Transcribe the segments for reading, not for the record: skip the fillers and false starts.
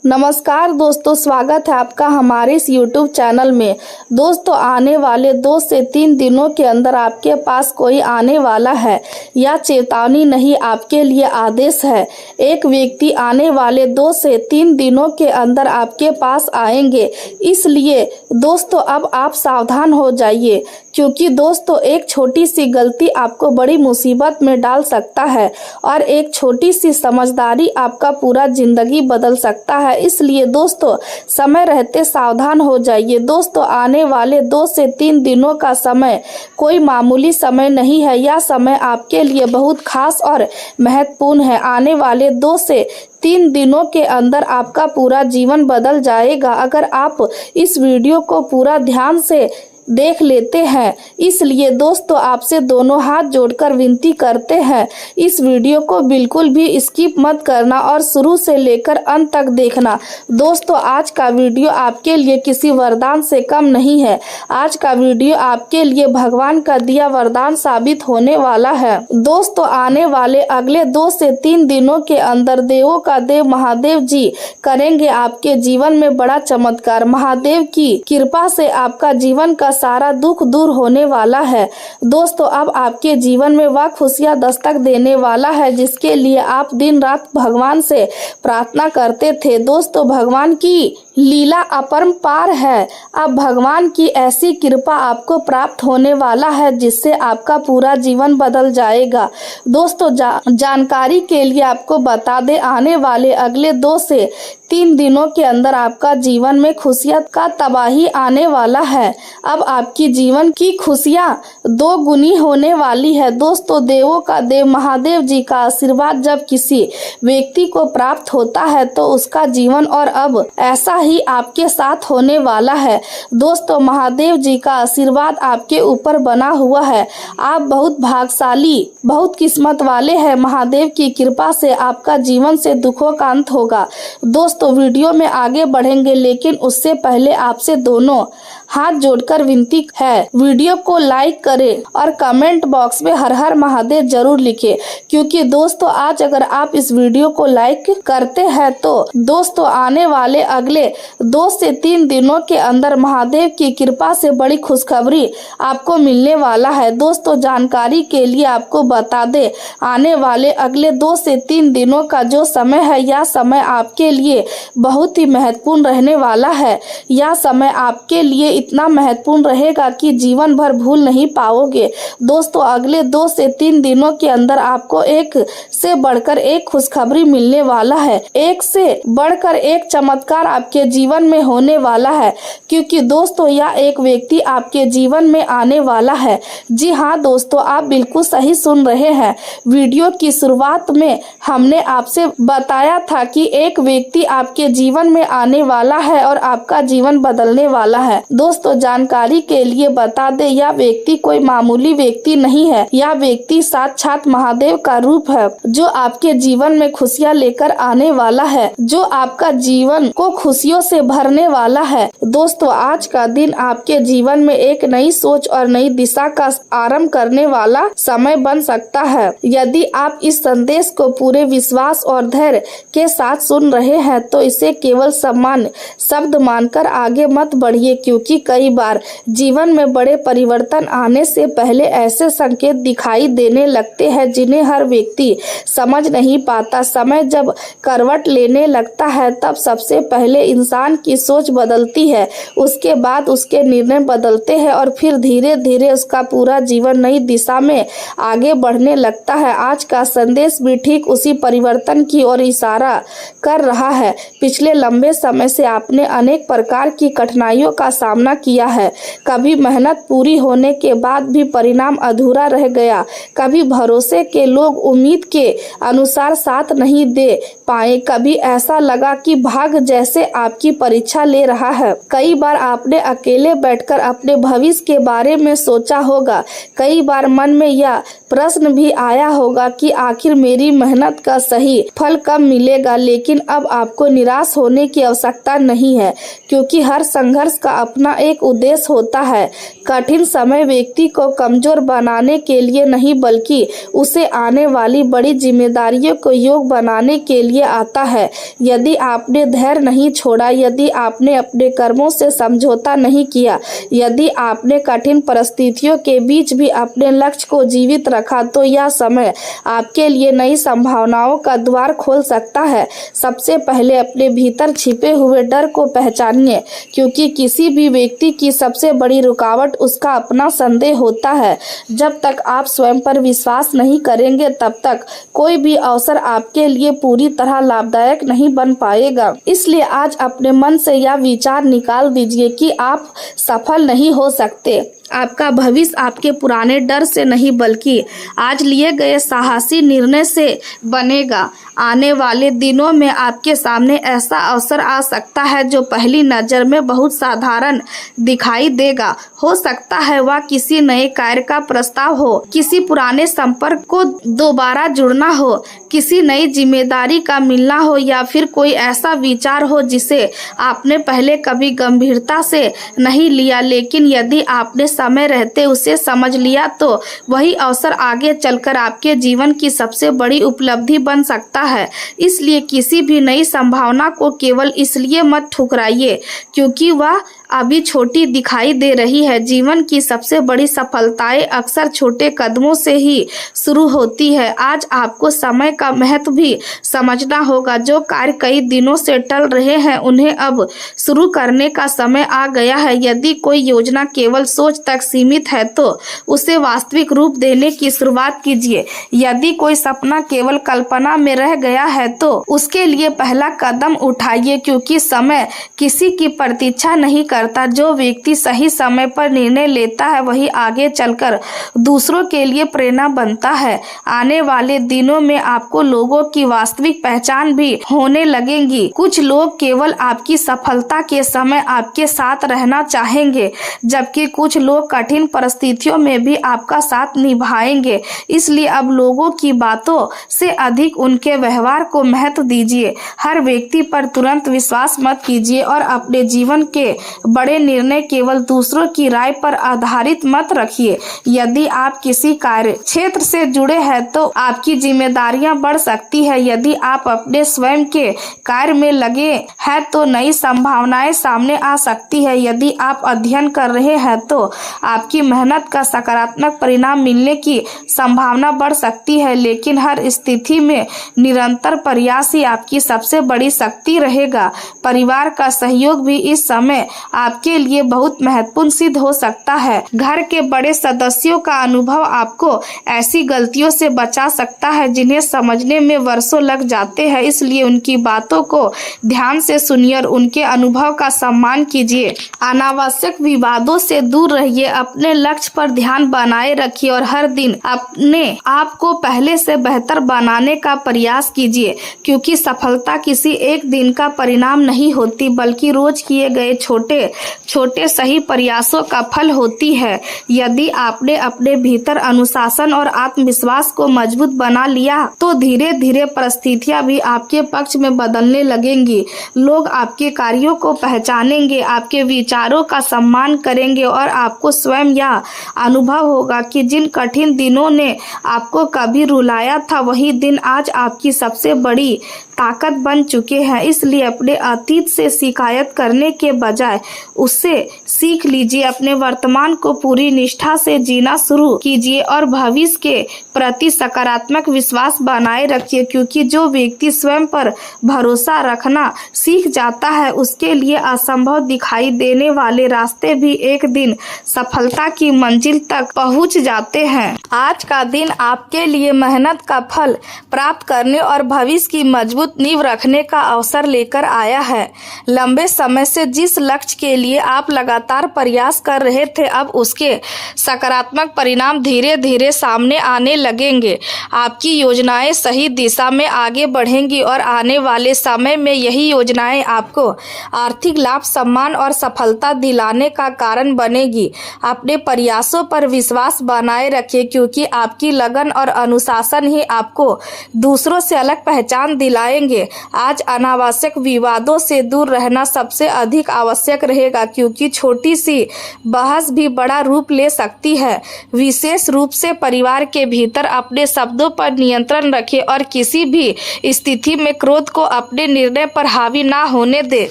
नमस्कार दोस्तों, स्वागत है आपका हमारे इस YouTube चैनल में। दोस्तों, आने वाले 2 से 3 दिनों के अंदर आपके पास कोई आने वाला है। यह चेतावनी नहीं, आपके लिए आदेश है। एक व्यक्ति आने वाले 2 से 3 दिनों के अंदर आपके पास आएंगे। इसलिए दोस्तों अब आप सावधान हो जाइए, क्योंकि दोस्तों एक छोटी सी गलती आपको बड़ी मुसीबत में डाल सकता है और एक छोटी सी समझदारी आपका पूरा जिंदगी बदल सकता है। इसलिए दोस्तों समय रहते सावधान हो जाइए। दोस्तों आने वाले 2 से 3 दिनों का समय कोई मामूली समय नहीं है। यह समय आपके लिए बहुत खास और महत्वपूर्ण है। आने वाले 2 से 3 दिनों के अंदर आपका पूरा जीवन बदल जाएगा अगर आप इस वीडियो को पूरा ध्यान से देख लेते हैं। इसलिए दोस्तों आपसे दोनों हाथ जोड़कर विनती करते हैं, इस वीडियो को बिल्कुल भी स्किप मत करना और शुरू से लेकर अंत तक देखना। दोस्तों आज का वीडियो आपके लिए किसी वरदान से कम नहीं है। आज का वीडियो आपके लिए भगवान का दिया वरदान साबित होने वाला है। दोस्तों आने वाले अगले 2 से 3 दिनों के अंदर देवों का देव महादेव जी करेंगे आपके जीवन में बड़ा चमत्कार। महादेव की कृपा से आपका जीवन का सारा दुख दूर होने वाला है। दोस्तों अब आपके जीवन में वह खुशियां दस्तक देने वाला है जिसके लिए आप दिन रात भगवान से प्रार्थना करते थे। दोस्तों भगवान की लीला अपरंपार है। अब भगवान की ऐसी कृपा आपको प्राप्त होने वाला है जिससे आपका पूरा जीवन बदल जाएगा। दोस्तों जानकारी के लिए आपको बता दें, आने वाले अगले 2 से 3 दिनों के अंदर आपका जीवन में खुशियां का तबाही आने वाला है। अब आपकी जीवन की खुशियां 2 गुनी होने वाली है। दोस्तों देवों का देव महादेव जी का आशीर्वाद जब किसी व्यक्ति को प्राप्त होता है तो उसका जीवन और अब ऐसा ही आपके साथ होने वाला है। दोस्तों महादेव जी का आशीर्वाद आपके ऊपर बना हुआ है। आप बहुत भाग्यशाली, बहुत किस्मत वाले हैं। महादेव की कृपा से आपका जीवन से दुखों का अंत होगा। दोस्तों वीडियो में आगे बढ़ेंगे, लेकिन उससे पहले आपसे दोनों हाथ जोड़कर विनती है, वीडियो को लाइक करें और कमेंट बॉक्स में हर हर महादेव जरूर लिखें, क्योंकि दोस्तों आज अगर आप इस वीडियो को लाइक करते हैं तो दोस्तों आने वाले अगले 2 से 3 दिनों के अंदर महादेव की कृपा से बड़ी खुशखबरी आपको मिलने वाला है। दोस्तों जानकारी के लिए आपको बता दें, आने वाले अगले 2 से 3 दिनों का जो समय है, यह समय आपके लिए बहुत ही महत्वपूर्ण रहने वाला है। यह समय आपके लिए इतना महत्वपूर्ण रहेगा कि जीवन भर भूल नहीं पाओगे। दोस्तों अगले 2 से 3 दिनों के अंदर आपको एक से बढ़कर एक खुशखबरी मिलने वाला है। एक से बढ़कर एक चमत्कार आपके जीवन में होने वाला है, क्योंकि दोस्तों यह एक व्यक्ति आपके जीवन में आने वाला है। जी हाँ दोस्तों, आप बिल्कुल सही सुन रहे हैं। वीडियो की शुरुआत में हमने आपसे बताया था कि एक व्यक्ति आपके जीवन में आने वाला है और आपका जीवन बदलने वाला है। दोस्तों जानकारी के लिए बता दें, यह व्यक्ति कोई मामूली व्यक्ति नहीं है। यह व्यक्ति साक्षात महादेव का रूप है, जो आपके जीवन में खुशियां लेकर आने वाला है, जो आपका जीवन को खुशियों से भरने वाला है। दोस्तों आज का दिन आपके जीवन में एक नई सोच और नई दिशा का आरंभ करने वाला समय बन सकता है। यदि आप इस संदेश को पूरे विश्वास और धैर्य के साथ सुन रहे हैं तो इसे केवल सामान्य शब्द मानकर आगे मत बढ़िए, क्योंकि कई बार जीवन में बड़े परिवर्तन आने से पहले ऐसे संकेत दिखाई देने लगते हैं जिन्हें हर व्यक्ति समझ नहीं पाता। समय जब करवट लेने लगता है तब सबसे पहले इंसान की सोच बदलती है, उसके बाद उसके निर्णय बदलते हैं और फिर धीरे धीरे उसका पूरा जीवन नई दिशा में आगे बढ़ने लगता है। आज का संदेश भी ठीक उसी परिवर्तन की ओर इशारा कर रहा है। पिछले लंबे समय से आपने अनेक प्रकार की कठिनाइयों का सामना किया है। कभी मेहनत पूरी होने के बाद भी परिणाम अधूरा रह गया, कभी भरोसे के लोग उम्मीद के अनुसार साथ नहीं दे पाए, कभी ऐसा लगा कि भाग्य जैसे आपकी परीक्षा ले रहा है। कई बार आपने अकेले बैठकर अपने भविष्य के बारे में सोचा होगा। कई बार मन में यह प्रश्न भी आया होगा कि आखिर मेरी मेहनत का सही फल कब मिलेगा, लेकिन अब आपको निराश होने की आवश्यकता नहीं है, क्योंकि हर संघर्ष का अपना एक उद्देश्य होता है। कठिन समय व्यक्ति को कमजोर बनाने के लिए नहीं, बल्कि उसे आने वाली बड़ी जिम्मेदारियों को योग्य बनाने के लिए आता है। यदि आपने धैर्य नहीं छोड़ा, यदि आपने अपने कर्मों से समझौता नहीं किया, यदि आपने कठिन परिस्थितियों के बीच भी अपने लक्ष्य को जीवित रखा, तो यह समय आपके लिए नई संभावनाओं का द्वार खोल सकता है। सबसे पहले अपने भीतर छिपे हुए डर को पहचानिए, क्योंकि किसी भी व्यक्ति की सबसे बड़ी रुकावट उसका अपना संदेह होता है। जब तक आप स्वयं पर विश्वास नहीं करेंगे, तब तक कोई भी अवसर आपके लिए पूरी तरह लाभदायक नहीं बन पाएगा। इसलिए आज अपने मन से यह विचार निकाल दीजिए कि आप सफल नहीं हो सकते। आपका भविष्य आपके पुराने डर से नहीं, बल्कि आज लिए गए साहसी निर्णय से बनेगा। आने वाले दिनों में आपके सामने ऐसा अवसर आ सकता है जो पहली नज़र में बहुत साधारण दिखाई देगा। हो सकता है वह किसी नए कार्य का प्रस्ताव हो, किसी पुराने संपर्क को दोबारा जुड़ना हो, किसी नई जिम्मेदारी का मिलना हो, या फिर कोई ऐसा विचार हो जिसे आपने पहले कभी गंभीरता से नहीं लिया, लेकिन यदि आपने समय रहते उसे समझ लिया तो वही अवसर आगे चलकर आपके जीवन की सबसे बड़ी उपलब्धि बन सकता है। इसलिए किसी भी नई संभावना को केवल इसलिए मत ठुकराइए क्योंकि वह अभी छोटी दिखाई दे रही है। जीवन की सबसे बड़ी सफलताएं अक्सर छोटे कदमों से ही शुरू होती है। आज आपको समय का महत्व भी समझना होगा। जो कार्य कई दिनों से टल रहे हैं, उन्हें अब शुरू करने का समय आ गया है। यदि कोई योजना केवल सोच तक सीमित है, तो उसे वास्तविक रूप देने की शुरुआत कीजिए। यदि कोई सपना केवल कल्पना में रह गया है, तो उसके लिए पहला कदम उठाइए, क्योंकि समय किसी की प्रतीक्षा नहीं करता। जो व्यक्ति सही समय पर निर्णय लेता है, वही आगे चलकर दूसरों के लिए प्रेरणा बनता है। आने वाले दिनों में आपको लोगों की वास्तविक पहचान भी होने लगेगी। कुछ लोग केवल आपकी सफलता के समय आपके साथ रहना चाहेंगे, जबकि कुछ लोग कठिन परिस्थितियों में भी आपका साथ निभाएंगे। इसलिए अब लोगों की बातों से अधिक उनके व्यवहार को महत्व दीजिए। हर व्यक्ति पर तुरंत विश्वास मत कीजिए और अपने जीवन के बड़े निर्णय केवल दूसरों की राय पर आधारित मत रखिए। यदि आप किसी कार्य क्षेत्र से जुड़े हैं, तो आपकी जिम्मेदारियां बढ़ सकती है। यदि आप अपने स्वयं के कार्य में लगे हैं, तो नई संभावनाएं सामने आ सकती है। यदि आप अध्ययन कर रहे हैं, तो आपकी मेहनत का सकारात्मक परिणाम मिलने की संभावना बढ़ सकती है। लेकिन हर स्थिति में निरंतर प्रयास ही आपकी सबसे बड़ी शक्ति रहेगा। परिवार का सहयोग भी इस समय आपके लिए बहुत महत्वपूर्ण सिद्ध हो सकता है। घर के बड़े सदस्यों का अनुभव आपको ऐसी गलतियों से बचा सकता है जिन्हें समझने में वर्षों लग जाते हैं। इसलिए उनकी बातों को ध्यान से सुनिए और उनके अनुभव का सम्मान कीजिए। अनावश्यक विवादों से दूर रहिए, अपने लक्ष्य पर ध्यान बनाए रखिए और हर दिन अपने आप को पहले से बेहतर बनाने का प्रयास कीजिए, क्योंकि सफलता किसी एक दिन का परिणाम नहीं होती, बल्कि रोज किए गए छोटे छोटे सही प्रयासों का फल होती है। यदि आपने अपने भीतर अनुशासन और आत्मविश्वास को मजबूत बना लिया, तो धीरे धीरे परिस्थितियां भी आपके पक्ष में बदलने लगेंगी। लोग आपके कार्यों को पहचानेंगे, आपके विचारों का सम्मान करेंगे और आपको स्वयं यह अनुभव होगा कि जिन कठिन दिनों ने आपको कभी रुलाया था, वही दिन आज आपकी सबसे बड़ी ताकत बन चुके हैं। इसलिए अपने अतीत से शिकायत करने के बजाय उससे सीख लीजिए। अपने वर्तमान को पूरी निष्ठा से जीना शुरू कीजिए और भविष्य के प्रति सकारात्मक विश्वास बनाए रखिए, क्योंकि जो व्यक्ति स्वयं पर भरोसा रखना सीख जाता है, उसके लिए असंभव दिखाई देने वाले रास्ते भी एक दिन सफलता की मंजिल तक पहुंच जाते हैं। आज का दिन आपके लिए मेहनत का फल प्राप्त करने और भविष्य की मजबूत मजबूत नींव रखने का अवसर लेकर आया है। लंबे समय से जिस लक्ष्य के लिए आप लगातार प्रयास कर रहे थे, अब उसके सकारात्मक परिणाम धीरे धीरे सामने आने लगेंगे। आपकी योजनाएं सही दिशा में आगे बढ़ेंगी और आने वाले समय में यही योजनाएं आपको आर्थिक लाभ, सम्मान और सफलता दिलाने का कारण बनेगी। अपने प्रयासों पर विश्वास बनाए रखिए, क्योंकि आपकी लगन और अनुशासन ही आपको दूसरों से अलग पहचान दिलाएंगे। आज अनावश्यक विवादों से दूर रहना सबसे अधिक आवश्यक रहेगा, क्योंकि छोटी सी बहस भी बड़ा रूप ले सकती है। विशेष रूप से परिवार के भीतर अपने शब्दों पर नियंत्रण रखें और किसी भी स्थिति में क्रोध को अपने निर्णय पर हावी ना होने दें।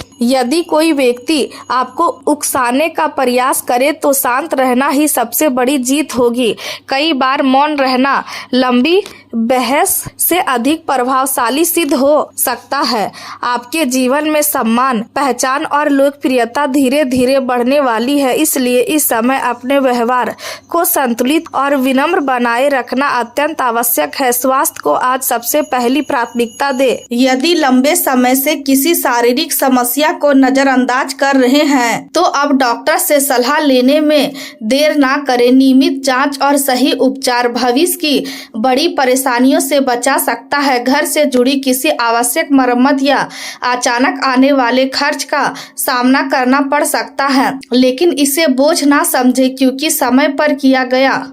यदि कोई व्यक्ति आपको उकसाने का प्रयास करे तो शांत रहना ही सबसे बड़ी जीत होगी। कई बार मौन रहना लंबी बहस से अधिक प्रभावशाली सिद्ध हो सकता है। आपके जीवन में सम्मान, पहचान और लोकप्रियता धीरे धीरे बढ़ने वाली है, इसलिए इस समय अपने व्यवहार को संतुलित और विनम्र बनाए रखना अत्यंत आवश्यक है। स्वास्थ्य को आज सबसे पहली प्राथमिकता दे। यदि लंबे समय से किसी शारीरिक समस्या को नजरअंदाज कर रहे हैं तो अब डॉक्टर से सलाह लेने में देर ना करें। नियमित जांच और सही उपचार भविष्य की बड़ी परेशानियों से बचा सकता है। घर से जुड़ी किसी आवश्यक मरम्मत या अचानक आने वाले खर्च का सामना करना पड़ सकता है, लेकिन इसे बोझ ना समझें, क्योंकि समय पर किया गया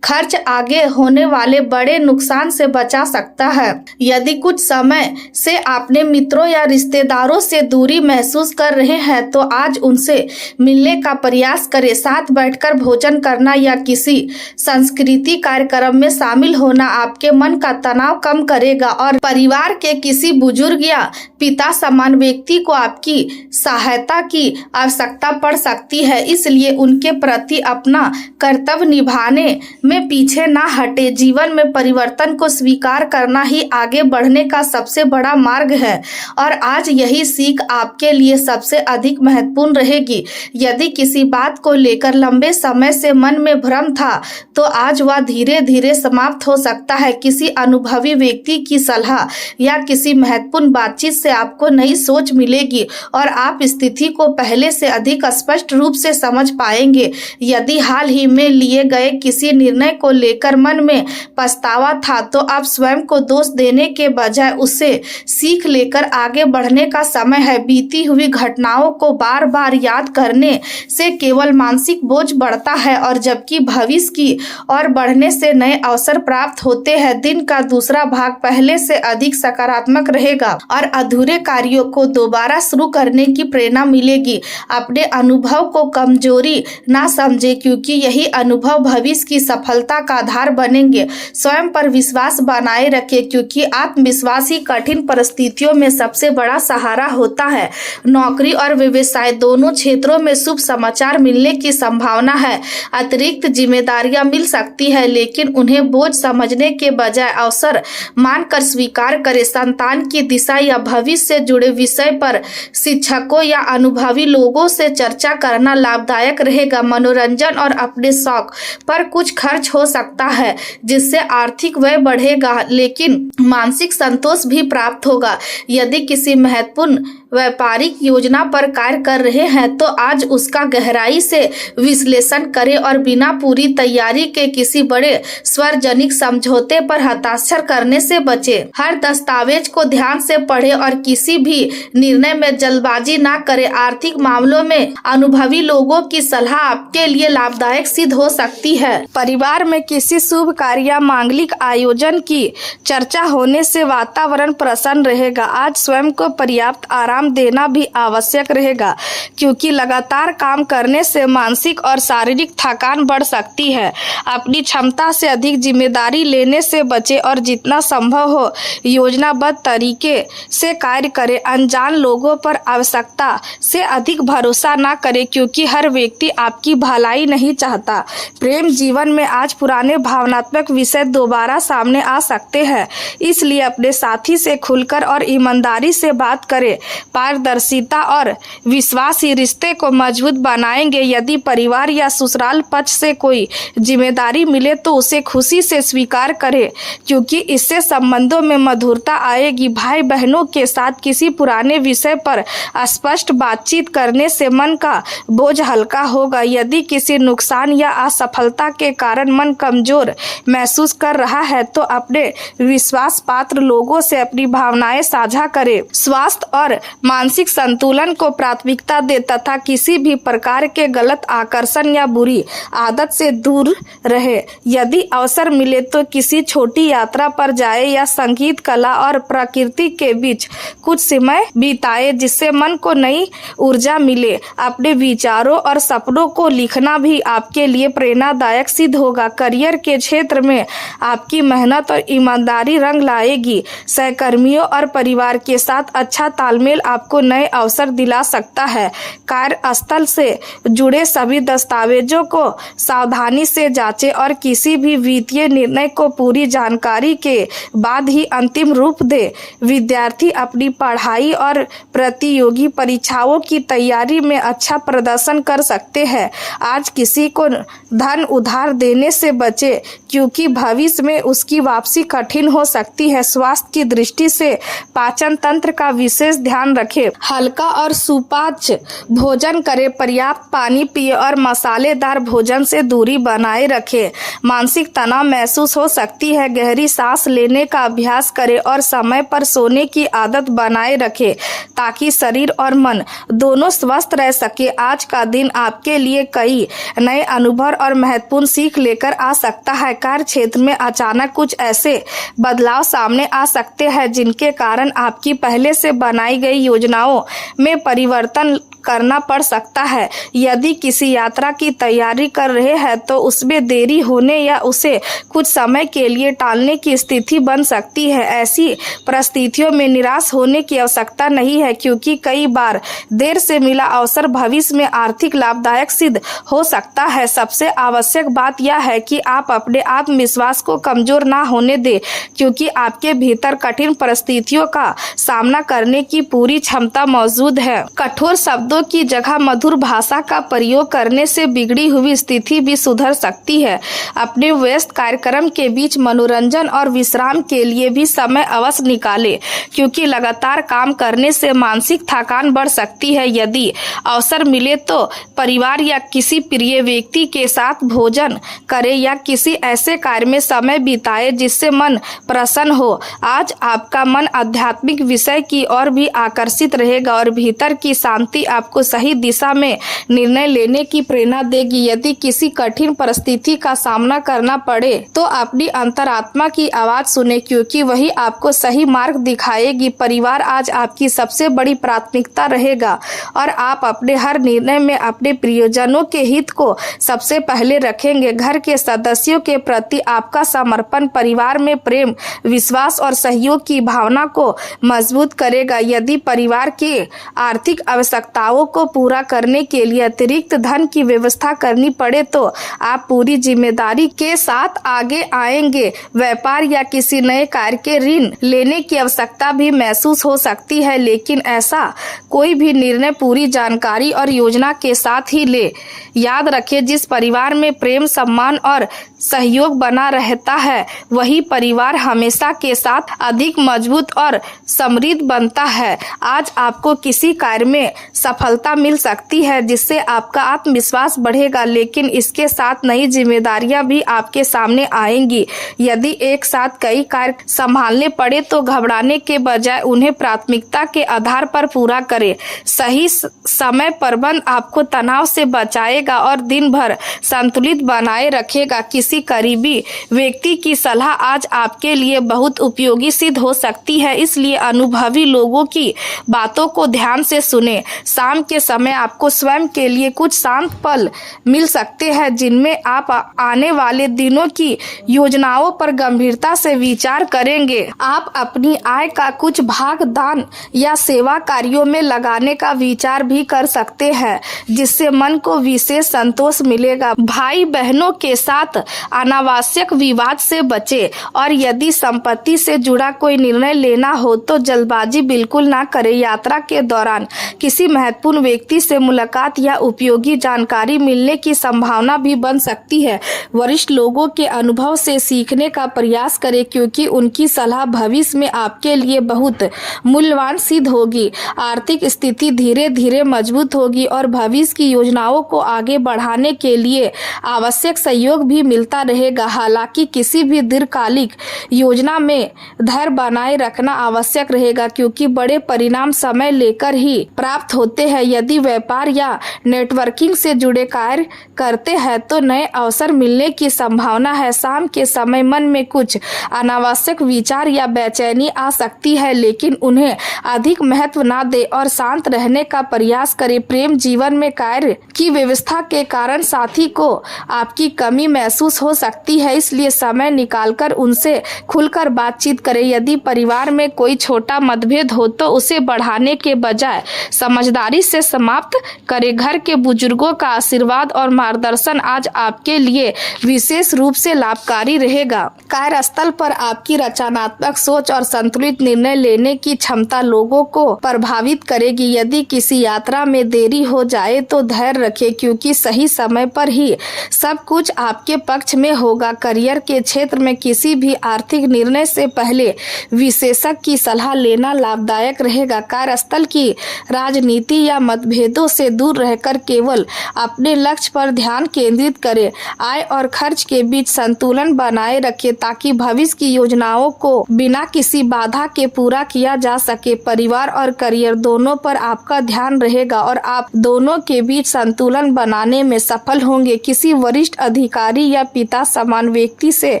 खर्च आगे होने वाले बड़े नुकसान से बचा सकता है। यदि कुछ समय से आपने मित्रों या रिश्तेदारों से दूरी महसूस कर रहे हैं तो आज उनसे मिलने का प्रयास करें। साथ बैठकर भोजन करना या किसी सांस्कृतिक कार्यक्रम में शामिल होना आपके मन का तनाव कम करेगा और परिवार के किसी बुजुर्ग या पिता समान व्यक्ति को आपकी सहायता की आवश्यकता पड़ सकती है, इसलिए उनके प्रति अपना कर्तव्य निभाने में पीछे ना हटे। जीवन में परिवर्तन को स्वीकार करना ही आगे बढ़ने का सबसे बड़ा मार्ग है और आज यही सीख आपके लिए सबसे अधिक महत्वपूर्ण रहेगी। यदि किसी बात को लेकर लंबे समय से मन में भ्रम था तो आज वह धीरे धीरे समाप्त हो सकता है। किसी अनुभवी व्यक्ति की सलाह या किसी महत्वपूर्ण बातचीत से आपको नई सोच मिलेगी और आप स्थिति को पहले से अधिक स्पष्ट रूप से समझ पाएंगे। यदि हाल ही में लिए गए किसी निर्णय को लेकर मन में पछतावा था तो आप स्वयं को दोष देने के बजाय उससे सीख लेकर आगे बढ़ने का समय है। बीती हुई घटनाओं को बार बार याद करने से केवल मानसिक बोझ बढ़ता है और जबकि भविष्य की ओर बढ़ने से नए अवसर प्राप्त होते हैं। दिन का दूसरा भाग पहले से अधिक सकारात्मक रहेगा और अधूरे कार्यों को दोबारा शुरू करने की प्रेरणा मिलेगी। अपने अनुभव को कमजोरी ना समझे, क्योंकि यही अनुभव भविष्य की सफलता का आधार बनेंगे। स्वयं पर विश्वास बनाए रखें, क्योंकि आत्मविश्वास ही कठिन परिस्थितियों में सबसे बड़ा सहारा होता है। नौकरी और व्यवसाय दोनों क्षेत्रों में शुभ समाचार मिलने की संभावना है। अतिरिक्त जिम्मेदारियां मिल सकती है, लेकिन उन्हें बोझ समझने के बजाय अवसर मानकर स्वीकार करें। संतान की दिशा या भविष्य से जुड़े विषय पर शिक्षकों या अनुभवी लोगों से चर्चा करना लाभदायक रहेगा। मनोरंजन और अपने शौक पर कुछ खर्च हो सकता है, जिससे आर्थिक व्यय बढ़ेगा लेकिन मानसिक संतोष भी प्राप्त होगा। यदि किसी महत्वपूर्ण व्यापारिक योजना पर कार्य कर रहे हैं तो आज उसका गहराई से विश्लेषण करें और बिना पूरी तैयारी के किसी बड़े सार्वजनिक समझौते पर हस्ताक्षर करने से बचें। हर दस्तावेज को ध्यान से पढ़ें और किसी भी निर्णय में जल्दबाजी ना करें। आर्थिक मामलों में अनुभवी लोगों की सलाह आपके लिए लाभदायक सिद्ध हो सकती है। परिवार में किसी शुभ कार्य या मांगलिक आयोजन की चर्चा होने से वातावरण प्रसन्न रहेगा। आज स्वयं को पर्याप्त आराम देना भी आवश्यक रहेगा, क्योंकि लगातार काम करने से मानसिक और शारीरिक थकान बढ़ सकती है। अपनी क्षमता से अधिक जिम्मेदारी लेने से बचें और जितना संभव हो योजनाबद्ध तरीके से कार्य करें। अनजान लोगों पर आवश्यकता से अधिक भरोसा ना करें, क्योंकि हर व्यक्ति आपकी भलाई नहीं चाहता। प्रेम जीवन में आज पुराने भावनात्मक विषय दोबारा सामने आ सकते हैं, इसलिए अपने साथी से खुलकर और ईमानदारी से बात करें। पारदर्शिता और विश्वासी रिश्ते को मजबूत बनाएंगे। यदि परिवार या ससुराल पक्ष से कोई जिम्मेदारी मिले तो उसे खुशी से स्वीकार करें, क्योंकि इससे संबंधों में मधुरता आएगी। भाई बहनों के साथ किसी पुराने विषय पर स्पष्ट बातचीत करने से मन का बोझ हल्का होगा। यदि किसी नुकसान या असफलता के कारण मन कमजोर महसूस कर रहा है तो अपने विश्वास पात्र लोगों से अपनी भावनाएं साझा करें। स्वास्थ्य और मानसिक संतुलन को प्राथमिकता दे तथा किसी भी प्रकार के गलत आकर्षण या बुरी आदत से दूर रहे। यदि अवसर मिले तो किसी छोटी यात्रा पर जाए या संगीत, कला और प्रकृति के बीच कुछ समय बिताए, जिससे मन को नई ऊर्जा मिले। अपने विचारों और सपनों को लिखना भी आपके लिए प्रेरणादायक सिद्ध होगा। करियर के क्षेत्र में आपकी मेहनत और ईमानदारी रंग लाएगी। सहकर्मियों और परिवार के साथ अच्छा तालमेल आपको नए अवसर दिला सकता है। कार्यस्थल से जुड़े सभी दस्तावेजों को सावधानी से जांचें और किसी भी वित्तीय निर्णय को पूरी जानकारी के बाद ही अंतिम रूप दें। विद्यार्थी अपनी पढ़ाई और प्रतियोगी परीक्षाओं की तैयारी में अच्छा प्रदर्शन कर सकते हैं। आज किसी को धन उधार देने से बचे, क्योंकि भविष्य में उसकी वापसी कठिन हो सकती है। स्वास्थ्य की दृष्टि से पाचन तंत्र का विशेष ध्यान रखें। हल्का और सुपाच्य भोजन करें, पर्याप्त पानी पिए और मसालेदार भोजन से दूरी बनाए रखें। मानसिक तनाव महसूस हो सकती है, गहरी सांस लेने का अभ्यास करें और समय पर सोने की आदत बनाए रखें ताकि शरीर और मन दोनों स्वस्थ रह सके। आज का दिन आपके लिए कई नए अनुभव और महत्वपूर्ण सीख लेकर आ सकता है। कार्य क्षेत्र में अचानक कुछ ऐसे बदलाव सामने आ सकते हैं जिनके कारण आपकी पहले से बनाई गई योजनाओं में परिवर्तन करना पड़ सकता है। यदि किसी यात्रा की तैयारी कर रहे हैं तो उसमें देरी होने या उसे कुछ समय के लिए टालने की स्थिति बन सकती है। ऐसी परिस्थितियों में निराश होने की आवश्यकता नहीं है, क्योंकि कई बार देर से मिला अवसर भविष्य में आर्थिक लाभदायक सिद्ध हो सकता है। सबसे आवश्यक बात यह है कि आप अपने आत्मविश्वास को कमजोर ना होने दें, क्योंकि आपके भीतर कठिन परिस्थितियों का सामना करने की पूरी क्षमता मौजूद है। कठोर शब्दों की जगह मधुर भाषा का प्रयोग करने से बिगड़ी हुई स्थिति भी सुधर सकती है। अपने व्यस्त कार्यक्रम के बीच मनोरंजन और विश्राम के लिए भी समय अवश्य निकालें, क्योंकि लगातार काम करने से मानसिक थकान बढ़ सकती है। यदि अवसर मिले तो परिवार या किसी प्रिय व्यक्ति के साथ भोजन करें या किसी ऐसे कार्य में समय बिताए जिससे मन प्रसन्न हो। आज आपका मन आध्यात्मिक विषय की ओर भी आकर्षित रहेगा और भीतर की शांति आपको सही दिशा में निर्णय लेने की प्रेरणा देगी। यदि किसी कठिन परिस्थिति का सामना करना पड़े तो अपनी अंतरात्मा की आवाज सुने, क्योंकि वही आपको सही मार्ग दिखाएगी। परिवार आज आपकी सबसे बड़ी प्राथमिकता रहेगा और आप अपने हर निर्णय में अपने प्रियजनों के हित को सबसे पहले रखेंगे। घर के सदस्यों के प्रति आपका समर्पण परिवार में प्रेम, विश्वास और सहयोग की भावना को मजबूत करेगा। यदि परिवार की आर्थिक आवश्यकताओं को पूरा करने के लिए अतिरिक्त धन की व्यवस्था करनी पड़े तो आप पूरी जिम्मेदारी के साथ आगे आएंगे। व्यापार या किसी नए कार्य के ऋण लेने की आवश्यकता भी महसूस हो सकती है, लेकिन ऐसा कोई भी निर्णय पूरी जानकारी और योजना के साथ ही ले। याद रखें, जिस परिवार में प्रेम, सम्मान और सहयोग बना रहता है वही परिवार हमेशा के साथ अधिक मजबूत और समृद्ध बनता है। आज आपको किसी कार्य में सफलता मिल सकती है जिससे आपका आत्मविश्वास बढ़ेगा, लेकिन इसके साथ नई जिम्मेदारियां भी आपके सामने आएंगी। यदि एक साथ कई कार्य संभालने पड़े तो घबराने के बजाय उन्हें प्राथमिकता के आधार पर पूरा करें। सही समय प्रबंध आपको तनाव से बचाएगा और दिन भर संतुलित बनाए रखेगा। किसी करीबी व्यक्ति की सलाह आज आपके लिए बहुत उपयोगी सिद्ध हो सकती है, इसलिए अनुभवी लोगों की बातों को ध्यान से सुने। शाम के समय आपको स्वयं के लिए कुछ शांत पल मिल सकते हैं जिनमें आप आने वाले दिनों की योजनाओं पर गंभीरता से विचार करेंगे। आप अपनी आय का कुछ भाग दान या सेवा कार्यों में लगाने का विचार भी कर सकते हैं, जिससे मन को विशेष संतोष मिलेगा। भाई बहनों के साथ अनावश्यक विवाद से बचे और यदि संपत्ति से जुड़ा कोई निर्णय लेना हो तो जल्दबाजी बिल्कुल ना करें। यात्रा के दौरान किसी महत्वपूर्ण व्यक्ति से मुलाकात या उपयोगी जानकारी मिलने की संभावना भी बन सकती है। वरिष्ठ लोगों के अनुभव से सीखने का प्रयास करें क्योंकि उनकी सलाह भविष्य में आपके लिए बहुत मूल्यवान सिद्ध होगी। आर्थिक स्थिति धीरे धीरे मजबूत होगी और भविष्य की योजनाओं को आगे बढ़ाने के लिए आवश्यक सहयोग भी मिलता रहेगा। हालांकि किसी भी दीर्घकालिक योजना में धैर्य बनाए रखना आवश्यक रहेगा क्योंकि बड़े परिणाम समय लेकर ही प्राप्त होते हैं। यदि व्यापार या नेटवर्किंग से जुड़े कार्य करते हैं तो नए अवसर मिलने की संभावना है। शाम के समय मन में कुछ अनावश्यक विचार या बेचैनी आ सकती है, लेकिन उन्हें अधिक महत्व ना दे और शांत रहने का प्रयास करें। प्रेम जीवन में कार्य की व्यवस्था के कारण साथी को आपकी कमी महसूस हो सकती है, इसलिए समय निकालकर उनसे खुलकर बातचीत करें। यदि परिवार में कोई छोटा मतभेद हो तो उसे बढ़ाने के बजाय समझदारी से समाप्त करें। घर के बुजुर्गों का आशीर्वाद और मार्गदर्शन आज आपके लिए विशेष रूप से लाभकारी रहेगा। कार्यस्थल पर आपकी रचनात्मक सोच और संतुलित निर्णय लेने की क्षमता लोगों को प्रभावित करेगी। यदि किसी यात्रा में देरी हो जाए तो धैर्य रखें क्योंकि सही समय पर ही सब कुछ आपके पक्ष में होगा। करियर के क्षेत्र में किसी भी आर्थिक निर्णय से पहले विशेषज्ञ की सलाह लेना लाभदायक रहेगा। कार्यस्थल की राजनीति या मतभेदों से दूर रहकर केवल अपने लक्ष्य पर ध्यान केंद्रित करें। आय और खर्च के बीच संतुलन बनाए रखें ताकि भविष्य की योजनाओं को बिना किसी बाधा के पूरा किया जा सके। परिवार और करियर दोनों पर आपका ध्यान रहेगा और आप दोनों के बीच संतुलन बनाने में सफल होंगे। किसी वरिष्ठ अधिकारी या पिता समान व्यक्ति से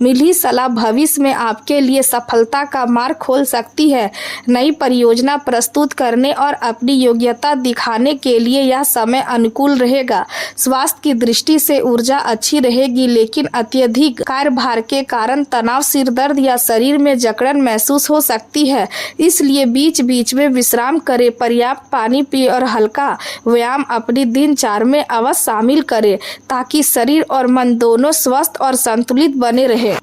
मिली सलाह भविष्य में आपके लिए सफलता का मार्ग खोल सकती है। नई परियोजना प्रस्तुत करने और अपनी योग्यता दिखाने के लिए यह समय अनुकूल रहेगा। स्वास्थ्य की दृष्टि से ऊर्जा अच्छी रहेगी, लेकिन अत्यधिक कार्यभार के कारण तनाव, सिर दर्द या शरीर में जकड़न महसूस हो सकती है, इसलिए बीच बीच में विश्राम करें। पर्याप्त पानी पिए और हल्का व्यायाम अपनी दिनचर्या में अवश्य शामिल करें ताकि शरीर और मन दोनों स्वस्थ और संतुलित बने रहे।